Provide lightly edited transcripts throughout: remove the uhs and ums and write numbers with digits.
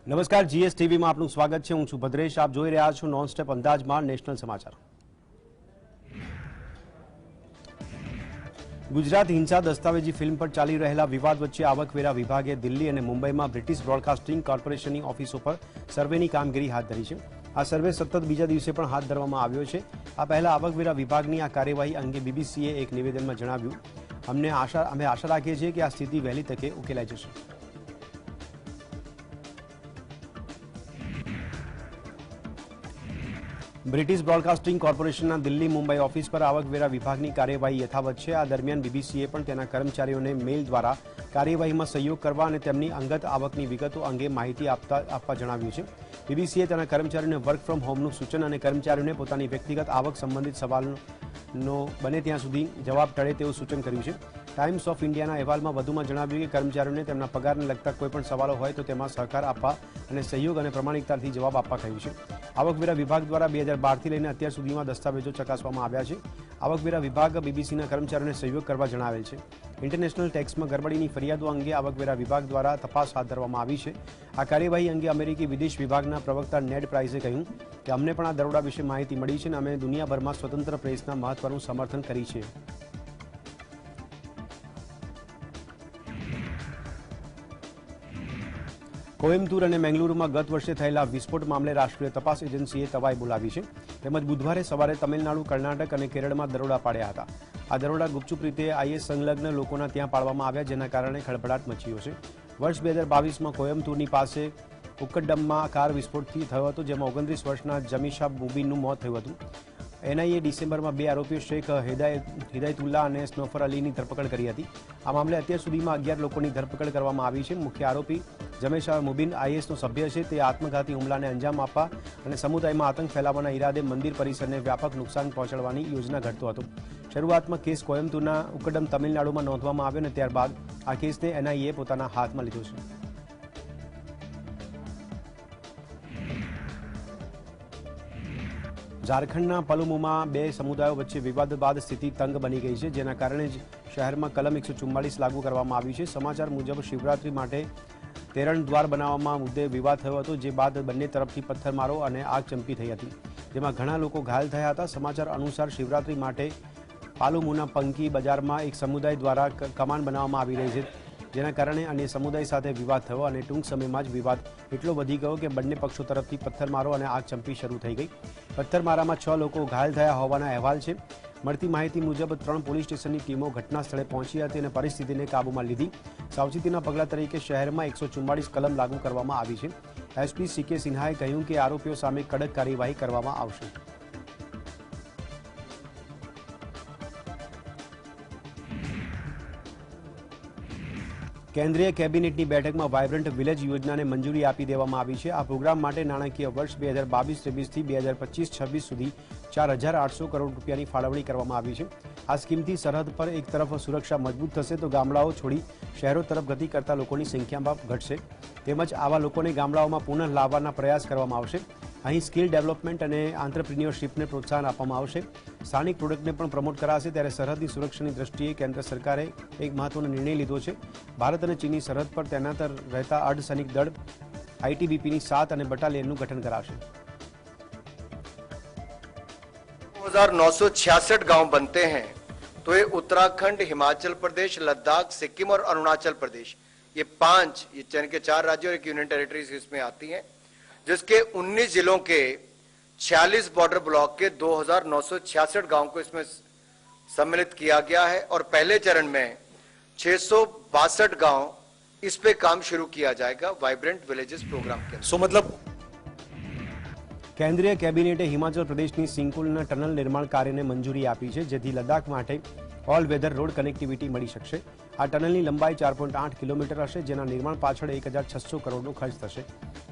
નમસ્કાર, જીએસટીવીમાં આપનું સ્વાગત છે। હું છું ભદ્રેશ। આપ જોઈ રહ્યા છો નોન સ્ટેપ અંદાજમાં નેશનલ સમાચાર। ગુજરાત હિંસા દસ્તાવેજી ફિલ્મ પર ચાલી રહેલા વિવાદ વચ્ચે આવકવેરા વિભાગે દિલ્હી અને મુંબઈમાં બ્રિટિશ બ્રોડકાસ્ટિંગ કોર્પોરેશનની ઓફિસો પર સર્વેની કામગીરી હાથ ધરી છે। આ સર્વે સતત બીજા દિવસે પણ હાથ ધરવામાં આવ્યો છે। આ પહેલા આવકવેરા વિભાગની આ કાર્યવાહી અંગે બીબીસીએ એક નિવેદનમાં જણાવ્યું, અમે આશા રાખીએ છીએ કે આ સ્થિતિ વહેલી તકે ઉકેલાઈ જશે। બ્રિટિશ બ્રોડકાસ્ટિંગ કોર્પોરેશનના દિલ્હી મુંબઈ ઓફિસ પર આવકવેરા વિભાગની કાર્યવાહી યથાવત છે। આ દરમિયાન બીબીસીએ પણ તેના કર્મચારીઓને મેલ દ્વારા કાર્યવાહીમાં સહયોગ કરવા અને તેમની અંગત આવકની વિગતો અંગે માહિતી આપવા જણાવ્યું છે। બીબીસીએ તેના કર્મચારીઓને વર્ક ફ્રોમ હોમનું સૂચન અને કર્મચારીઓને પોતાની વ્યક્તિગત આવક સંબંધિત સવાલનો બને ત્યાં સુધી જવાબ ટળે તેવું સૂચન કર્યું છે। ટાઈમ્સ ઓફ ઇન્ડિયાના અહેવાલમાં વધુમાં જણાવ્યું કે કર્મચારીઓને તેમના પગારને લગતા કોઈપણ સવાલો હોય તો તેમાં સહકાર આપવા અને સહયોગ અને પ્રમાણિકતાથી જવાબ આપવા કહ્યું છે। આવકવેરા વિભાગ દ્વારા 2012થી લઈને અત્યાર સુધીમાં દસ્તાવેજો ચકાસવામાં આવ્યા છે। આવકવેરા વિભાગ બીબીસીના કર્મચારીઓને સહયોગ કરવા જણાવેલ છે। ઇન્ટરનેશનલ ટેક્સમાં ગરબડીની ફરિયાદો અંગે આવકવેરા વિભાગ દ્વારા તપાસ હાથ ધરવામાં આવી છે। આ કાર્યવાહી અંગે અમેરિકી વિદેશ વિભાગના પ્રવક્તા નેડ પ્રાઇસે કહ્યું કે અમને પણ આ દરોડા વિશે માહિતી મળી છે અને અમે દુનિયાભરમાં સ્વતંત્ર પ્રેસના મહત્વનું સમર્થન કરી છે। કોઇમ્બતુર અને મેંગલુરુમાં ગત વર્ષે થયેલા વિસ્ફોટ મામલે રાષ્ટ્રીય તપાસ એજન્સીએ તવાઈ બોલાવી છે। તેમજ બુધવારે સવારે તમિલનાડુ, કર્ણાટક અને કેરળમાં દરોડા પાડ્યા હતા। આ દરોડા ગુપચુપ રીતે આઈએસ સંલગ્ન લોકોના ત્યાં પાડવામાં આવ્યા, જેના કારણે ખળભળાટ મચ્યો છે। વર્ષ 2022માં કોયમ્બતુરની પાસે ઉક્કડમમાં કાર વિસ્ફોટથી થયો હતો, જેમાં 29 વર્ષના જમીશા મુબીનનું મોત થયું હતું। એનઆઈએ ડિસેમ્બરમાં 2 આરોપીઓ શેખ હિદાયતુલ્લા અને સ્નોફર અલીની ધરપકડ કરી હતી। આ મામલે અત્યાર સુધીમાં 11 લોકોની ધરપકડ કરવામાં આવી છે। મુખ્ય આરોપી જમીશા મુબીન આઈએસનો સભ્ય છે। તે આત્મઘાતી હુમલાને અંજામ આપવા અને સમુદાયમાં આતંક ફેલાવવાના ઈરાદે મંદિર પરિસરને વ્યાપક નુકસાન પહોંચાડવાની યોજના ઘડતો હતો। શરૂઆતમાં કેસ કોયમ્બતુરના ઉક્કડમ તમિલનાડુમાં નોંધવામાં આવ્યો અને ત્યારબાદ આ કેસને એનઆઈએ પોતાના હાથમાં લીધો છે। ઝારખંડના પલુમુમાં બે સમુદાયો વચ્ચે વિવાદ બાદ સ્થિતિ તંગ બની ગઈ છે, જેના કારણે જ શહેરમાં કલમ 144 લાગુ કરવામાં આવી છે। સમાચાર મુજબ શિવરાત્રી માટે તેરણ દ્વાર બનાવવામાં મુદ્દે વિવાદ થયો હતો, જે બાદ બંને તરફથી પથ્થરમારો અને આગચંપી થઈ હતી, જેમાં ઘણા લોકો ઘાયલ થયા હતા। સમાચાર અનુસાર શિવરાત્રી માટે પાલુમુના પંકી બજારમાં એક સમુદાય દ્વારા કમાન બનાવવામાં આવી રહી છે, જેના કારણે અન્ય સમુદાય સાથે વિવાદ થયો અને ટૂંક સમયમાં જ વિવાદ એટલો વધી ગયો કે બંને પક્ષો તરફથી પથ્થરમારો અને આગચંપી શરૂ થઈ ગઈ। પથ્થરમારામાં 6 લોકો ઘાયલ થયા હોવાના અહેવાલ છે। મળતી માહિતી મુજબ 3 પોલીસ સ્ટેશનની ટીમો ઘટના સ્થળે પહોંચી હતી અને પરિસ્થિતિને કાબૂમાં લીધી। સાવચેતીના પગલા તરીકે શહેરમાં 144 કલમ લાગુ કરવામાં આવી છે। એસપી સીકે સિન્હાએ કહ્યું કે આરોપીઓ સામે કડક કાર્યવાહી કરવામાં આવશે। કેન્દ્રીય કેબિનેટની બેઠકમાં વાયબ્રન્ટ વિલેજ યોજનાને મંજૂરી આપી દેવામાં આવી છે। આ પ્રોગ્રામ માટે નાણાકીય વર્ષ 2022-23થી 2025-26 સુધી 4,800 કરોડ રૂપિયાની ફાળવણી કરવામાં આવી છે। આ સ્કીમથી સરહદ પર એક તરફ સુરક્ષા મજબૂત થશે તો ગામડાઓ છોડી શહેરો તરફ ગતિ કરતા લોકોની સંખ્યામાં ઘટશે, તેમજ આવા લોકોને ગામડાઓમાં પુનઃ લાવવાના પ્રયાસ કરવામાં આવશે। અહીં સ્કિલ ડેવલપમેન્ટ અને આંત્રપ્રિન્યોરશિપને પ્રોત્સાહન આપવામાં આવશે। સ્થાનિક પ્રોડક્ટને પણ પ્રમોટ કરાશે। ત્યારે સરહદની સુરક્ષાની દ્રષ્ટિએ કેન્દ્ર સરકારે એક મહત્વનો નિર્ણય લીધો છે। ભારત અને ચીનની સરહદ પર તૈનાત રહેતા અર્ધસૈનિક દળ આઈટીબીપીની 7 અને બટાલિયનનું ગઠન કરાશે। 2966 गांव बनते हैं तो ये उत्तराखंड, हिमाचल प्रदेश, लद्दाख, सिक्किम और अरुणाचल प्रदेश, ये 5 चैन के 4 राज्य और एक यूनियन टेरिटरीज इसमें आती हैं, जिसके 19 जिलों के 46 बॉर्डर ब्लॉक के 2966 गांव को इसमें सम्मिलित किया गया है और पहले चरण में 662 गांव इस पे काम शुरू किया जाएगा वाइब्रेंट विलेजेस प्रोग्राम के। सो मतलब કેન્દ્રીય કેબિનેટે હિમાચલ પ્રદેશની સિંકુલના ટનલ નિર્માણ કાર્યને મંજૂરી આપી છે, જેથી લદ્દાખ માટે ઓલ વેધર રોડ કનેક્ટિવિટી મળી શકશે। આ ટનલની લંબાઈ 4.8 કિલોમીટર હશે, જેના નિર્માણ પાછળ 1,600 કરોડનો ખર્ચ થશે।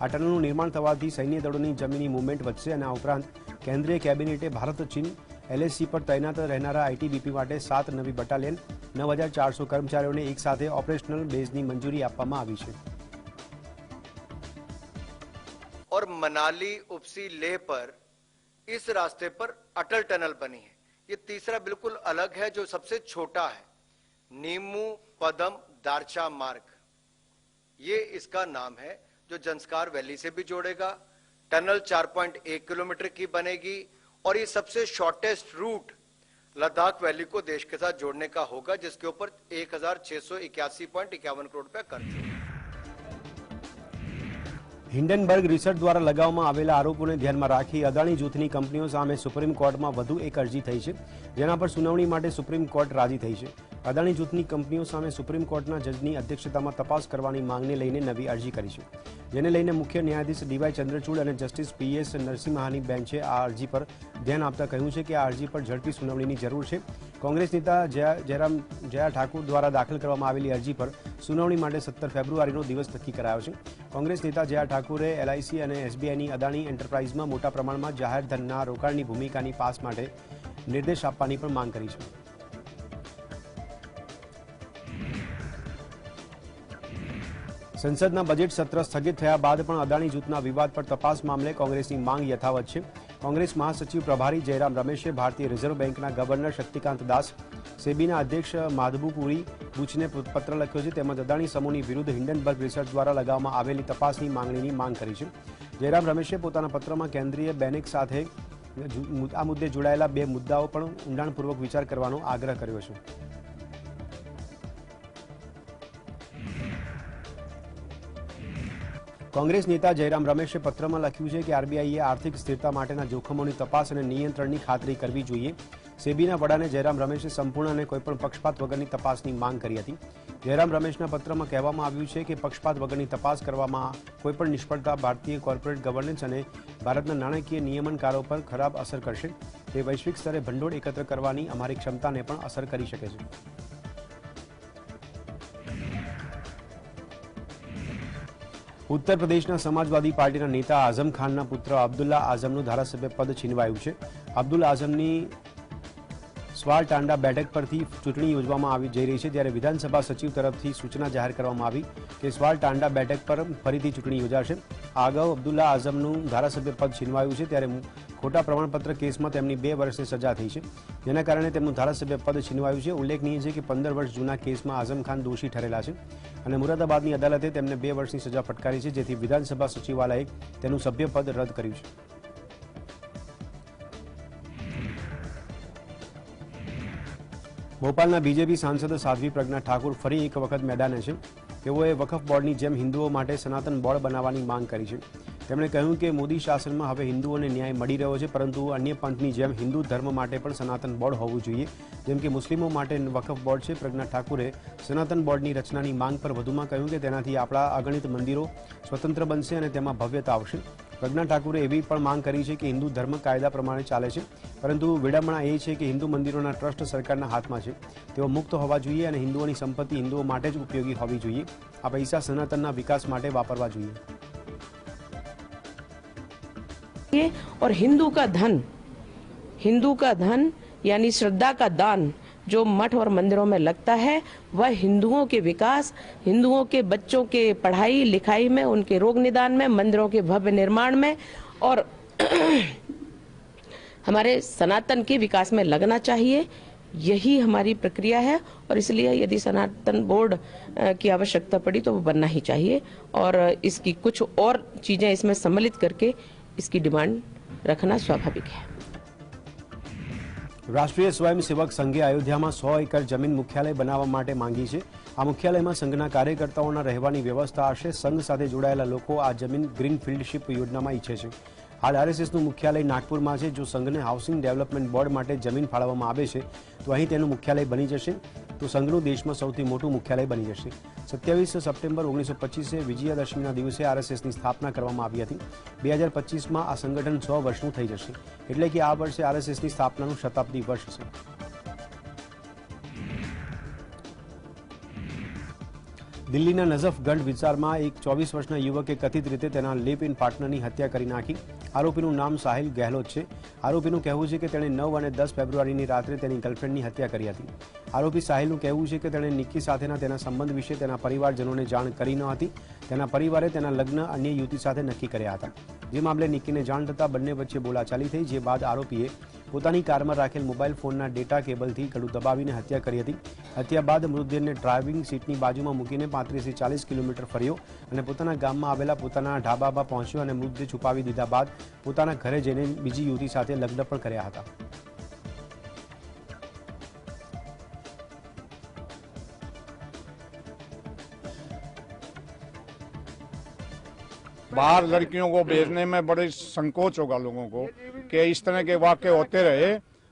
આ ટનલનું નિર્માણ થવાથી સૈન્ય દળોની જમીની મૂવમેન્ટ વધશે અને આ ઉપરાંત કેન્દ્રીય કેબિનેટે ભારત ચીન એલએસસી પર તૈનાત રહેનારા આઈટીબીપી માટે 7 નવી બટાલિયન 9,400 કર્મચારીઓને એક સાથે ઓપરેશનલ બેઝની મંજૂરી આપવામાં આવી છે। और मनाली, उपसी, लेह पर इस रास्ते पर अटल टनल बनी है। ये तीसरा बिल्कुल अलग है, जो सबसे छोटा है, नीमू पदम दारचा मार्ग, ये इसका नाम है। जो जंस्कार वैली से भी जोड़ेगा। टनल 4.1 किलोमीटर की बनेगी और ये सबसे शॉर्टेस्ट रूट लद्दाख वैली को देश के साथ जोड़ने का होगा, जिसके ऊपर 1681.51 करोड़ रुपया खर्च होगा। હિન્ડનબર્ગ રિસર્ચ દ્વારા લગાવવામાં આવેલા આરોપોને ધ્યાનમાં રાખી અદાણી જૂથની કંપનીઓ સામે સુપ્રીમ કોર્ટમાં વધુ એક અરજી થઈ છે, જેના પર સુનાવણી માટે સુપ્રીમ કોર્ટ રાજી થઈ છે. અદાણી જૂથની કંપનીઓ સામે સુપ્રીમ કોર્ટના જજની અધ્યક્ષતામાં તપાસ કરવાની માંગને લઈને નવી અરજી કરી છે, જેને લઈને મુખ્ય ન્યાયાધીશ ડીવાય ચંદ્રચૂડ અને જસ્ટિસ પીએસ નરસિમ્હાની બેન્ચે આ અરજી પર ધ્યાન આપતા કહ્યું છે કે આ અરજી પર ઝડપી સુનાવણીની જરૂર છે. કોંગ્રેસ નેતા જયા ઠાકુર દ્વારા દાખલ કરવામાં આવેલી અરજી પર સુનાવણી માટે 17 ફેબ્રુઆરીનો દિવસ નક્કી કરાયો છે. કોંગ્રેસ નેતા જયા ઠાકુરે એલઆઈસી અને એસબીઆઈની અદાણી એન્ટરપ્રાઇઝમાં મોટા પ્રમાણમાં જાહેર ધનના રોકાણની ભૂમિકાની પાસ માટે નિર્દેશ આપવાની પણ માંગ કરી છે. સંસદના બજેટ સત્ર સ્થગિત થયા બાદ પણ અદાણી જૂથના વિવાદ પર તપાસ મામલે કોંગ્રેસની માંગ યથાવત છે. કોંગ્રેસ મહાસચિવ પ્રભારી જયરામ રમેશે ભારતીય રિઝર્વ બેંકના ગવર્નર શક્તિકાંત દાસ, સેબીના અધ્યક્ષ માધબુપુરી બુચને પત્ર લખ્યો છે, તેમજ અદાણી સમૂહની વિરુદ્ધ હિન્ડનબર્ગ રિસર્ચ દ્વારા લગાવવામાં આવેલી તપાસની માંગણીની માંગ કરી છે. જયરામ રમેશે પોતાના પત્રમાં કેન્દ્રીય બેંક સાથે આ મુદ્દે જોડાયેલા બે મુદ્દાઓ પણ ઊંડાણપૂર્વક વિચાર કરવાનો આગ્રહ કર્યો છે. કોંગ્રેસ નેતા જયરામ રમેશે પત્રમાં લખ્યું છે કે આરબીઆઈએ આર્થિક સ્થિરતા માટેના જોખમોની તપાસ અને નિયંત્રણની ખાતરી કરવી જોઈએ. સેબીના વડાને જયરામ રમેશે સંપૂર્ણ અને કોઈપણ પક્ષપાત વગરની તપાસની માંગ કરી હતી. જયરામ રમેશના પત્રમાં કહેવામાં આવ્યું છે કે પક્ષપાત વગરની તપાસ કરવામાં કોઈપણ નિષ્ફળતા ભારતીય કોર્પોરેટ ગવર્નન્સ અને ભારતના નાણાકીય નિયમનકારો પર ખરાબ અસર કરશે. તે વૈશ્વિક સ્તરે ભંડોળ એકત્ર કરવાની અમારી ક્ષમતાને પણ અસર કરી શકે છે. ઉત્તર પ્રદેશના સમાજવાદી પાર્ટીના નેતા આઝમ ખાનના પુત્ર અબ્દુલ્લા આઝમનું ધારાસભ્ય પદ છીનવાયું છે. અબ્દુલ્લા આઝમની સ્વાર ટાંડા બેઠક પરથી ચૂંટણી યોજવામાં આવી જઈ રહી છે, જ્યારે વિધાનસભા સચિવ તરફથી સૂચના જાહેર કરવામાં આવી કે સ્વાર ટાંડા બેઠક પર ફરીથી ચૂંટણી યોજાશે. આ અગાઉ અબ્દુલ્લા આઝમનું ધારાસભ્ય પદ છીનવાયું છે, ત્યારે ખોટા પ્રમાણપત્ર કેસમાં તેમની 2 વર્ષની સજા થઈ છે, જેના કારણે તેમનું ધારાસભ્ય પદ છીનવાયું છે. ઉલ્લેખનીય છે કે 15 વર્ષ જૂના કેસમાં આઝમ ખાન દોષી ઠરેલા છે અને મુરાદાબાદની અદાલતે તેમને 2 વર્ષની સજા ફટકારી છે, જેથી વિધાનસભા સચિવાલયે તેનું સભ્યપદ રદ કર્યું છે. ભોપાલના બીજેપી સાંસદ સાધ્વી પ્રજ્ઞા ઠાકુર ફરી એક વખત મેદાને છે. તેઓએ વકફ બોર્ડની જેમ હિન્દુઓ માટે સનાતન બોર્ડ બનાવવાની માંગ કરી છે. તેમણે કહ્યું કે મોદી શાસનમાં હવે હિન્દુઓને ન્યાય મળી રહ્યો છે, પરંતુ અન્ય પંથની જેમ હિન્દુ ધર્મ માટે પણ સનાતન બોર્ડ હોવું જોઈએ, જેમ કે મુસ્લિમો માટે વકફ બોર્ડ છે. પ્રજ્ઞા ઠાકુરે સનાતન બોર્ડની રચનાની માંગ પર વધુમાં કહ્યું કે તેનાથી આપણા અગણિત મંદિરો સ્વતંત્ર બનશે અને તેમાં ભવ્યતા આવશે. પ્રજ્ઞા ઠાકુરે એવી પણ માંગ કરી છે કે હિન્દુ ધર્મ કાયદા પ્રમાણે ચાલે છે, પરંતુ વિડંબણા એ છે કે હિન્દુ મંદિરોના ટ્રસ્ટ સરકારના હાથમાં છે. તેઓ મુક્ત હોવા જોઈએ અને હિન્દુઓની સંપત્તિ હિન્દુઓ માટે જ ઉપયોગી હોવી જોઈએ. આ પૈસા સનાતનના વિકાસ માટે વાપરવા જોઈએ. और हिंदू का धन यानी श्रद्धा का दान जो मठ और मंदिरों में लगता है, वह हिंदुओं के विकास, हिंदुओं के बच्चों के पढ़ाई लिखाई में, उनके रोग निदान में, मंदिरों के भव्य निर्माण में और हमारे सनातन के विकास में लगना चाहिए. यही हमारी प्रक्रिया है और इसलिए यदि सनातन बोर्ड की आवश्यकता पड़ी तो वो बनना ही चाहिए और इसकी कुछ और चीजें इसमें सम्मिलित करके इसकी डिमांड रखना स्वाभाविक है. રાષ્ટ્રીય સ્વયંસેવક સંઘે અયોધ્યામાં 100 એકર જમીન મુખ્યાલય બનાવવા માટે માંગી છે. આ મુખ્યાલયમાં સંઘના કાર્યકર્તાઓના રહેવાની વ્યવસ્થા હશે. સંઘ સાથે જોડાયેલા લોકો આ જમીન ગ્રીનફિલ્ડશીપ યોજનામાં ઈચ્છે છે. હાલ આરએસએસનું મુખ્યાલય નાગપુરમાં છે. જો સંઘને હાઉસિંગ ડેવલપમેન્ટ બોર્ડ માટે જમીન ફાળવવામાં આવે છે તો અહીં તેનું મુખ્યાલય બની જશે, તો સંઘનું દેશમાં સૌથી મોટું મુખ્યાલય બની જશે. 27 સપ્ટેમ્બર 1925 વિજયાદશમીના દિવસે આરએસએસની સ્થાપના કરવામાં આવી હતી. 2025માં આ સંગઠન 100 વર્ષનું થઈ જશે, એટલે કે આ વર્ષે આરએસએસની સ્થાપનાનું શતાબ્દી વર્ષ છે. દિલ્હીના નજફગંજ વિસ્તારમાં એક 24 વર્ષના યુવકે કથિત રીતે તેના લિવ ઇન પાર્ટનરની હત્યા કરી નાખી. આરોપીનું નામ સાહિલ ગેહલોત છે. આરોપીનું કહેવું છે કે તેણે 9 અને 10 ફેબ્રુઆરીની રાત્રે તેની ગર્લફ્રેન્ડની હત્યા કરી હતી. આરોપી સાહિલનું કહેવું છે કે તેણે નિક્કી સાથેના તેના સંબંધ વિશે તેના પરિવારજનોને જાણ કરી ન હતી. તેના પરિવારે તેના લગ્ન અન્ય યુવતી સાથે નક્કી કર્યા હતા. જે મામલે નિક્કીને જાણ થતાં બંને વચ્ચે બોલાચાલી થઈ, જે બાદ આરોપીએ પોતાની કારમાં રાખેલ મોબાઈલ ફોનના ડેટા કેબલથી ગળું દબાવીને હત્યા કરી હતી. હત્યા બાદ મૃતદેહને ડ્રાઇવિંગ સીટની બાજુમાં મૂકીને 35 થી 40 કિલોમીટર ફર્યો અને પોતાના ગામમાં આવેલા પોતાના ઢાબા પર પહોંચ્યો અને મૃતદેહ છુપાવી દીધા બાદ પોતાના ઘરે જઈને બીજી યુવતી સાથે લગ્ન પણ કર્યા હતા. बाहर लड़कियों को भेजने में बड़े संकोच होगा लोगों को कि इस तरह के वाक़े होते रहे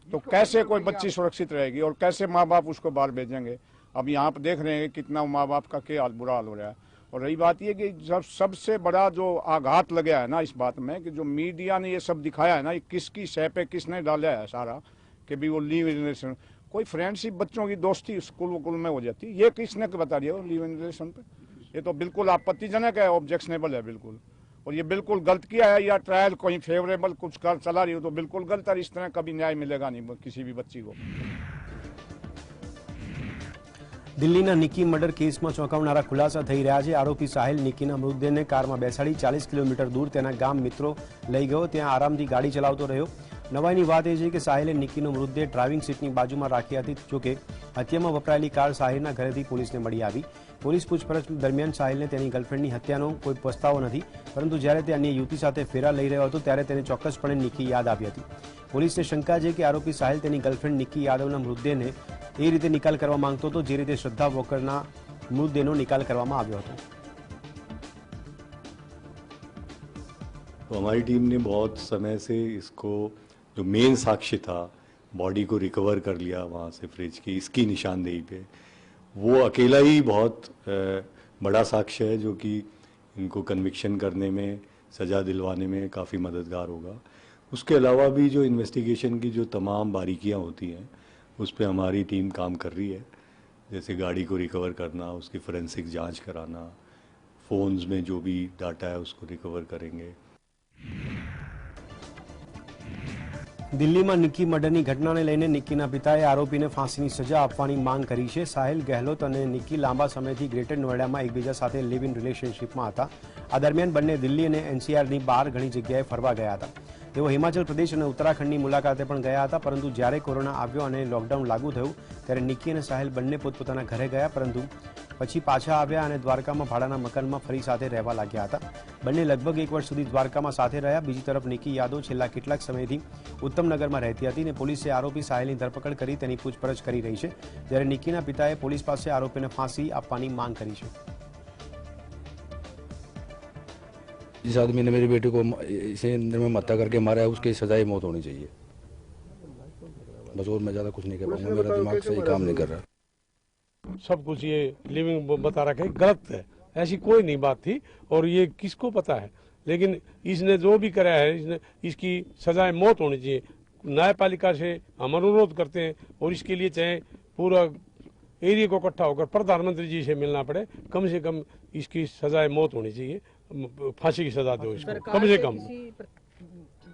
तो कैसे कोई बच्ची सुरक्षित रहेगी और कैसे माँ बाप उसको बाहर भेजेंगे. अब यहाँ पर देख रहे हैं कितना माँ बाप का क्या बुरा हाल हो रहा है. और रही बात ये कि जब सबसे बड़ा जो आघात लगा है ना इस बात में कि जो मीडिया ने ये सब दिखाया है ना, ये किसकी सह पे किसने डाला है सारा कि भी वो लिव इन रिलेशन, कोई फ्रेंडशिप बच्चों की दोस्ती स्कूल वकूल में हो जाती, ये किसने बता दिया लिव इन रिलेशन पे. ये तो बिल्कुल आपत्तिजनक है, ऑब्जेक्शनेबल है बिल्कुल. और ये बिल्कुल गलत किया है. या ट्रायल कोई फेवरेबल कुछ कर चला रही हो तो बिल्कुल गलत है. इस तरह कभी न्याय मिलेगा नहीं किसी भी बच्ची को. દિલ્હીના નિકી મર્ડર કેસમાં ચોંકાવનારા ખુલાસા થઈ રહ્યા છે. આરોપી સાહિલ નિકીના મૃતદેહને કારમાં બેસાડી 40 કિલોમીટર દૂર તેના ગામ મિત્રો લઈ ગયો. ત્યાં આરામથી ગાડી ચલાવતો રહ્યો. નવાઈની વાત એ છે કે સાહિલે નિકીનો મૃતદેહ ડ્રાઇવિંગ સીટની બાજુમાં રાખી હતી. જોકે હત્યામાં વપરાયેલી કાર સાહિલના ઘરેથી પોલીસને મળી આવી. પોલીસ પૂછપરછ દરમિયાન સાહિલને તેની ગર્લફ્રેન્ડની હત્યાનો કોઈ પસ્તાવો નથી, પરંતુ જ્યારે તે અન્ય યુવતી સાથે ફેરા લઈ રહ્યો હતો ત્યારે તેને ચોક્કસપણે નિકી યાદ આવી હતી. પોલીસને શંકા છે કે આરોપી સાહિલ તેની ગર્લફ્રેન્ડ નિકી યાદવના મૃતદેહને એ રીતે નિકાલ કરવા માંગતો હતો જે રીતે શ્રદ્ધા વોકરના મૃતદેહનો નિકાલ કરવામાં આવ્યો હતો. तो हमारी टीम ने बहुत समय से इसको जो मेन साक्ष्य था बॉडी को रिकवर कर लिया वहाँ से फ्रिज की इसकी निशानदेही पे. वो अकेला ही बहुत बड़ा साक्ष्य है जो कि इनको कन्विक्शन करने में सज़ा दिलवाने में काफ़ी मददगार होगा. उसके अलावा भी जो इन्वेस्टिगेशन की जो तमाम बारीकियाँ होती हैं उस पर हमारी टीम काम कर रही है. जैसे गाड़ी को रिकवर करना, उसकी फोरेंसिक जांच कराना, फ़ोन्स में जो भी डाटा है उसको रिकवर करेंगे. દિલ્હીમાં નિકી મર્ડરની ઘટનાને લઈને નિકીના પિતાએ આરોપીને ફાંસીની સજા આપવાની માંગ કરી છે. સાહિલ ગેહલોત અને નિકી લાંબા સમયથી ગ્રેટર નોઈડામાં એકબીજા સાથે લિવ ઇન રિલેશનશીપમાં હતા. આ દરમિયાન બંને દિલ્હી અને એનસીઆરની બહાર ઘણી જગ્યાએ ફરવા ગયા હતા. તેઓ હિમાચલ પ્રદેશ અને ઉત્તરાખંડની મુલાકાતે પણ ગયા હતા, પરંતુ જ્યારે કોરોના આવ્યો અને લોકડાઉન લાગુ થયું ત્યારે નિકી અને સાહિલ બંને પોતપોતાના ઘરે ગયા, પરંતુ પછી પાછા આવ્યા અને દ્વારકામાં ભાડાના મકાનમાં ફરી સાથે રહેવા लाग्યા હતા. બંને લગભગ 1 વર્ષ સુધી દ્વારકામાં સાથે રહ્યા. બીજી તરફ નિકી યાદવ છેલ્લા કેટલાક સમયથી ઉત્તમનગરમાં રહેતી હતી અને પોલીસે આરોપી સાહિલની ધરપકડ કરી તેની પૂછપરછ કરી રહી છે. જ્યારે નિકીના પિતાએ પોલીસ પાસે આરોપીને ફાંસી આપવાની માંગ કરી છે. जिस आदमी ने मेरी बेटी को इसे निर्मम हत्या करके मारा है उसकी सजाए मौत होनी चाहिए. बस और मैं ज़्यादा कुछ नहीं कह पाऊंगा, मेरा दिमाग सही काम नहीं कर रहा. सब कुछ ये लिविंग बता रखा है, गलत है. ऐसी कोई नहीं बात थी और ये किसको पता है. लेकिन इसने जो भी करा है इसकी सजाए मौत होनी चाहिए. न्यायपालिका से हम अनुरोध करते हैं और इसके लिए चाहे पूरा एरिया को इकट्ठा होकर प्रधानमंत्री जी से मिलना पड़े, कम से कम इसकी सजाए मौत होनी चाहिए. फांसी की सजा दो इसको कम से कम.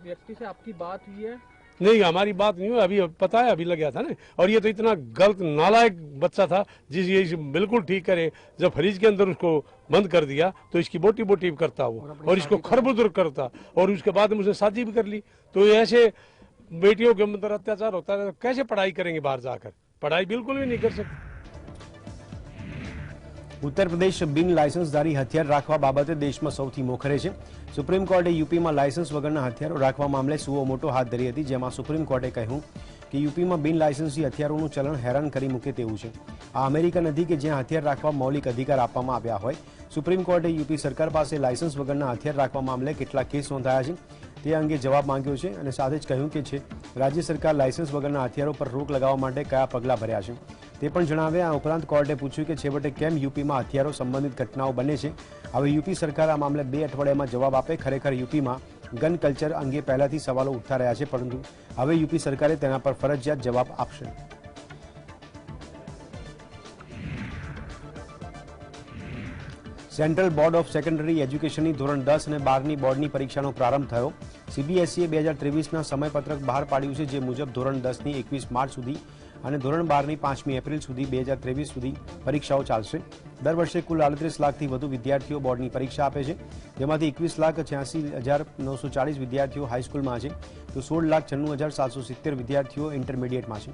व्यक्ति से आपकी बात हुई है? नहीं, हमारी बात नहीं हुई. अभी पता है, अभी लग गया था ना. और ये तो इतना गलत नालायक बच्चा था जिस ये बिल्कुल ठीक करे. जब फ्रिज के अंदर उसको बंद कर दिया तो इसकी बोटी बोटी करता वो और इसको खरबुदर करता और उसके बाद में उसने शादी भी कर ली. तो ऐसे बेटियों के अंदर अत्याचार होता है, कैसे पढ़ाई करेंगे बाहर जाकर? पढ़ाई बिल्कुल भी नहीं कर सकते. ઉત્તર પ્રદેશ બિન લાયસન્સધારી હથિયાર રાખવા બાબતે દેશમાં સૌથી મોખરે છે. સુપ્રીમ કોર્ટે યુપીમાં લાયસન્સ વગરના હથિયારો રાખવા મામલે સુઓ મોટો હાથ ધરી હતી, જેમાં સુપ્રીમ કોર્ટે કહ્યું કે યુપીમાં બિન લાયસન્સી હથિયારોનું ચલણ હેરાન કરી મૂકે તેવું છે. આ અમેરિકા નથી કે જ્યાં હથિયાર રાખવા મૌલિક અધિકાર આપવામાં આવ્યા હોય. સુપ્રીમ કોર્ટે યુપી સરકાર પાસે લાયસન્સ વગરના હથિયાર રાખવા મામલે કેટલા કેસ નોંધાયા છે તે અંગે જવાબ માંગ્યો છે અને સાથે જ કહ્યું કે રાજ્ય સરકાર લાયસન્સ વગરના હથિયારો પર રોક લગાવવા માટે કયા પગલાં ભર્યા છે તે પણ જણાવે. આ ઉપરાંત કોર્ટે પૂછ્યું કે છેવટે કેમ યુપીમાં હથિયારો સંબંધિત ઘટનાઓ બને છે. હવે યુપી સરકાર આ મામલે 2 અઠવાડિયામાં જવાબ આપે. ખરેખર યુપીમાં ગન કલ્ચર અંગે પહેલાથી સવાલો ઉઠતા રહ્યા છે, પરંતુ હવે યુપી સરકારે તેના પર ફરજિયાત જવાબ આપશે. સેન્ટ્રલ બોર્ડ ઓફ સેકન્ડરી એજ્યુકેશનની ધોરણ 10 અને 12ની બોર્ડની પરીક્ષાનો પ્રારંભ થયો. સીબીએસઈએ 2023ના સમયપત્રક બહાર પાડ્યું છે, જે મુજબ ધોરણ 10ની 21 માર્ચ સુધી અને ધોરણ 12ની 5મી એપ્રિલ સુધી 2023 સુધી પરીક્ષાઓ ચાલશે। દર વર્ષે કુલ 38 લાખથી વધુ વિદ્યાર્થીઓ બોર્ડની પરીક્ષા આપે છે, જેમાંથી 21,86,940 વિદ્યાર્થીઓ હાઈસ્કૂલમાં છે, તો 16,96,770 વિદ્યાર્થીઓ ઇન્ટરમીડિયેટમાં છે।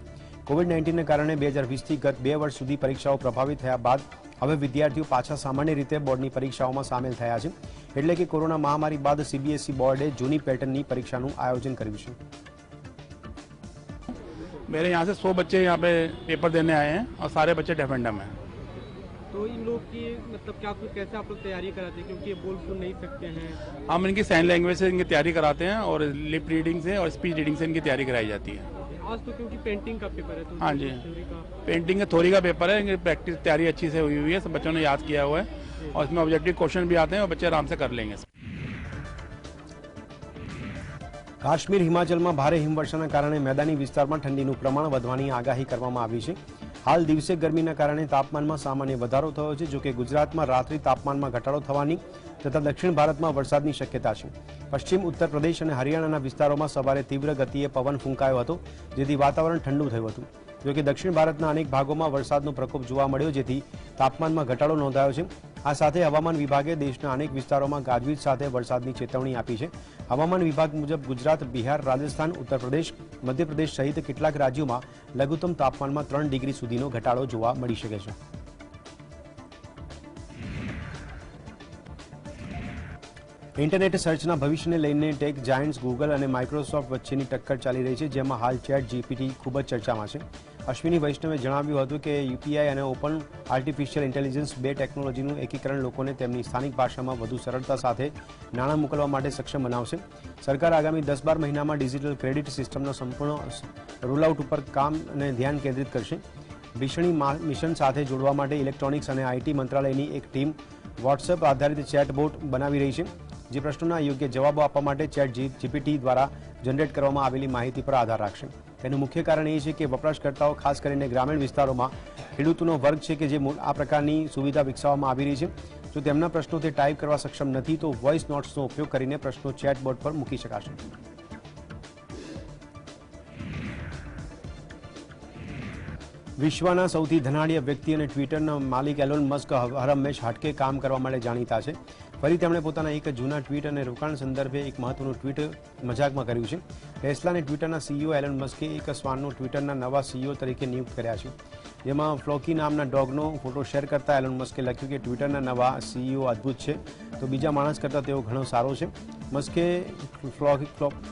કોવિડ-19ને કારણે 2020થી ગત 2 વર્ષ સુધી પરીક્ષાઓ પ્રભાવિત થયા બાદ હવે વિદ્યાર્થીઓ પાછા સામાન્ય રીતે બોર્ડની પરીક્ષાઓમાં સામેલ થયા છે, એટલે કે કોરોના મહામારી બાદ સીબીએસઈ બોર્ડે જૂની પેટર્નની પરીક્ષાનું આયોજન કર્યું છે। मेरे यहाँ से 100 बच्चे यहाँ पे पेपर देने आए हैं और सारे बच्चे डेफ एंड डम हैं। तो इन लोग की मतलब क्या कैसे आप लोग तैयारी कराते हैं, क्योंकि ये बोल सुन नहीं सकते हैं? हम इनकी साइन लैंग्वेज से इनकी तैयारी कराते हैं और लिप रीडिंग से और स्पीच रीडिंग से इनकी तैयारी कराई जाती है। आज तो क्योंकि पेंटिंग का पेपर है, तो हाँ जी, थ्योरी का पेंटिंग का थ्योरी का पेपर है, इनकी प्रैक्टिस तैयारी अच्छी से हुई हुई है, सब बच्चों ने याद किया हुआ है और इसमें ऑब्जेक्टिव क्वेश्चन भी आते हैं और बच्चे आराम से कर लेंगे। કાશ્મીર હિમાચલમાં ભારે હિમવર્ષાના કારણે મેદાની વિસ્તારમાં ઠંડીનું પ્રમાણ વધવાની આગાહી કરવામાં આવી છે। હાલ દિવસે ગરમીના કારણે તાપમાનમાં સામાન્ય વધારો થયો છે, જોકે ગુજરાતમાં રાત્રિ તાપમાનમાં ઘટાડો થવાની તથા દક્ષિણ ભારતમાં વરસાદની શક્યતા છે। પશ્ચિમ ઉત્તર પ્રદેશ અને હરિયાણાના વિસ્તારોમાં સવારે તીવ્ર ગતિએ પવન ફૂંકાયો હતો, જેથી વાતાવરણ ઠંડુ થયું હતું, જોકે દક્ષિણ ભારતના અનેક ભાગોમાં વરસાદનો પ્રકોપ જોવા મળ્યો, જેથી તાપમાનમાં ઘટાડો નોંધાયો છે। આ સાથે હવામાન વિભાગે દેશના અનેક વિસ્તારોમાં ગાજવીજ સાથે વરસાદની ચેતવણી આપી છે। હવામાન વિભાગ મુજબ ગુજરાત, બિહાર, રાજસ્થાન, ઉત્તર પ્રદેશ, મધ્યપ્રદેશ સહિત કેટલાક રાજ્યોમાં લઘુત્તમ તાપમાનમાં 3 ડિગ્રી સુધીનો ઘટાડો જોવા મળી શકે છે। ઇન્ટરનેટ સર્ચના ભવિષ્યને લઈને ટેક જાયન્ટ્સ ગૂગલ અને માઇક્રોસોફ્ટ વચ્ચેની ટક્કર ચાલી રહી છે, જેમાં હાલ ચેટ જીપીટી ખૂબ જ ચર્ચામાં છે। અશ્વિની વૈષ્ણવે જણાવ્યું હતું કે યુપીઆઈ અને ઓપન આર્ટિફિશિયલ ઇન્ટેલિજન્સ બે ટેકનોલોજીનું એકીકરણ લોકોને તેમની સ્થાનિક ભાષામાં વધુ સરળતા સાથે નાણાં મોકલવા માટે સક્ષમ બનાવશે। સરકાર આગામી 10-12 મહિનામાં ડિજિટલ ક્રેડિટ સિસ્ટમના સંપૂર્ણ રોલઆઉટ ઉપર કામ અને ધ્યાન કેન્દ્રિત કરશે। ભીષણી મિશન સાથે જોડવા માટે ઇલેક્ટ્રોનિક્સ અને આઈટી મંત્રાલયની એક ટીમ વોટ્સએપ આધારિત ચેટબોટ બનાવી રહી છે, જે પ્રશ્નોના યોગ્ય જવાબો આપવા માટે ચેટ જીપીટી દ્વારા જનરેટ કરવામાં આવેલી માહિતી પર આધાર રાખશે। તેનું મુખ્ય કારણ એ છે કે વપરાશકર્તાઓ, ખાસ કરીને ગ્રામીણ વિસ્તારોમાં ખેડૂતોનો વર્ગ છે કે જે આ પ્રકારની સુવિધા વિકસાવવામાં આવી રહી છે। જો તેમના પ્રશ્નો તે ટાઈપ કરવા સક્ષમ નથી, તો વોઇસ નોટ્સનો ઉપયોગ કરીને પ્રશ્નો ચેટબોટ પર મૂકી શકાશે। વિશ્વના સૌથી ધનાઢ્ય વ્યક્તિ અને ટ્વિટરના માલિક એલોન મસ્ક હરહંમેશ હટકે કામ કરવા માટે જાણીતા છે। ફરી તેમણે પોતાના એક જૂના ટ્વીટ અને રોકાણ સંદર્ભે એક મહત્વનું ટ્વીટ મજાકમાં કર્યું છે। ટેસ્લા અને ટ્વિટરના સીઈઓ એલોન મસ્કે એક શ્વાનનો ટ્વિટરના નવા સીઈઓ તરીકે નિયુક્ત કર્યા છે, જેમાં ફ્લોકી નામના ડોગનો ફોટો શેર કરતા એલોન મસ્કે લખ્યું કે ટ્વિટરના નવા સીઈઓ અદ્ભુત છે, તો બીજા માણસ કરતાં તેઓ ઘણો સારો છે। મસ્કે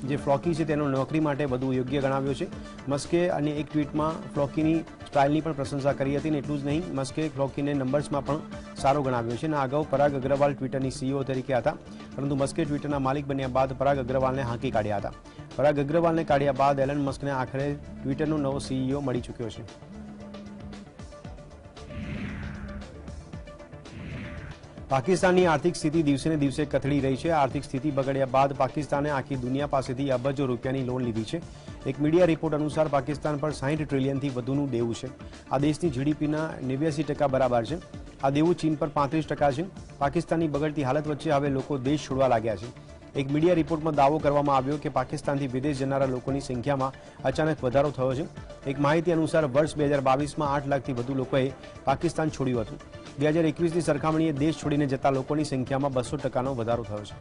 જે ફ્લોકી છે તેનો નોકરી માટે વધુ યોગ્ય ગણાવ્યો છે। મસ્કે અને એક ટ્વીટમાં ફ્લોકીની સ્ટાઇલની પણ પ્રશંસા કરી હતી, અને એટલું જ નહીં, મસ્કે ફ્લોકીને નંબર્સમાં પણ સારો ગણાવ્યો છે। અને અગાઉ પરાગ અગ્રવાલ ટ્વિટરની સીઈઓ તરીકે હતા, પરંતુ મસ્કે ટ્વિટરના માલિક બન્યા બાદ પરાગ અગ્રવાલને હાંકી કાઢ્યા હતા। પરાગ અગ્રવાલને કાઢ્યા બાદ એલન મસ્કને આખરે ટ્વિટરનો નવો સીઈઓ મળી ચૂક્યો છે। પાકિસ્તાનની આર્થિક સ્થિતિ દિવસે ને દિવસે કથળી રહી છે। આર્થિક સ્થિતિ બગડ્યા બાદ પાકિસ્તાને આખી દુનિયા પાસેથી અબજો રૂપિયાની લોન લીધી છે। એક મીડિયા રિપોર્ટ અનુસાર પાકિસ્તાન પર 60 ટ્રિલિયનથી વધુનું દેવું છે। આ દેશની જીડીપીના 89% બરાબર છે। આ દેવું ચીન પર 35% છે। પાકિસ્તાનની બગડતી હાલત વચ્ચે હવે લોકો દેશ છોડવા લાગ્યા છે। એક મીડિયા રિપોર્ટમાં દાવો કરવામાં આવ્યો કે પાકિસ્તાનથી વિદેશ જનારા લોકોની સંખ્યામાં અચાનક વધારો થયો છે। એક માહિતી અનુસાર વર્ષ 2022માં 8 લાખથી વધુ લોકોએ પાકિસ્તાન છોડ્યું હતું। 2021ની સરખામણીએ દેશ છોડીને જતા લોકોની સંખ્યામાં 200%નો વધારો થયો છે।